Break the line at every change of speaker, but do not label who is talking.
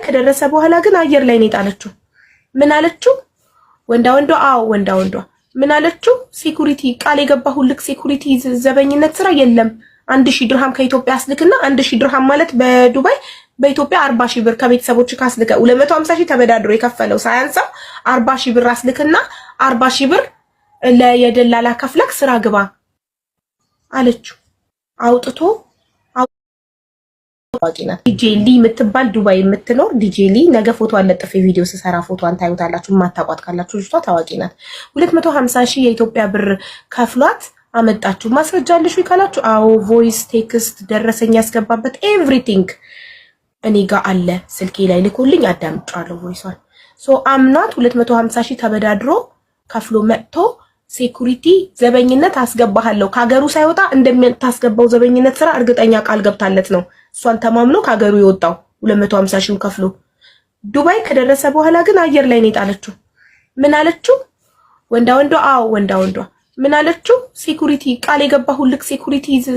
ከደረሰ በኋላ ግን አየር ላይ ነው የጣለችው። ምን አለችው? ወንዳ ወንዳ ምን አለችው? ሴኩሪቲ ቃል የገባሁልክ ሴኩሪቲ ዘበኝነት ስራ የለም 1000 ድርሃም ከኢትዮጵያ አስልክና 1000 ድርሃም ማለት በዱባይ በኢትዮጵያ 40000 ብር ከቤተሰቦች ካስልከ 250000 ተበዳድሮ የከፈለው ሳያንሰው 40000 ብር አስልክና 40000 ብር ለየደላላ ከፍለክ ስራ ግባ አለችው። አውጥቶ አዋቂና ዲጄ ሊ የምትባል ዱባይ የምትኖር ዲጄ ሊ ነገ ፎቶ አለጥፍ ቪዲዮ ስሰራ ፎቶዋን ታዩታላችሁ። ማታቋት ካላችሁ ልጅቷ ታዋቂ ናት። 250000 የኢትዮጵያ ብር ከፍሏት አመጣችሁ። ማስረጃ አለሽ ወይ ካላችሁ አዎ ቮይስ ቴክስት ደረሰኝ ያስገባበት ኤቭሪቲንግ እኔ ጋር አለ። ስልኬ ላይ ልኮልኝ አዳምጫለሁ ቮይሷን። ሶ አምናት 250000 ተበዳድሮ ከፍሎ መጥቶ ሴኩሪቲ ዘበኝነት አስገባሃለሁ ካገሩ ሳይወጣ እንደምታስገባው ዘበኝነት ስራ እርግጠኛ ቃል ገብታለት ነው እሷን ተማምኖ ካገሩ የወጣው 250000 ከፍሎ። ዱባይ ከደረሰ በኋላ ግን አየር ላይ ነው የጣለችው። ምን አለችው? ወንዳ ምን አለችው? ሴኩሪቲ ቃል የገባሁልክ ሴኩሪቲ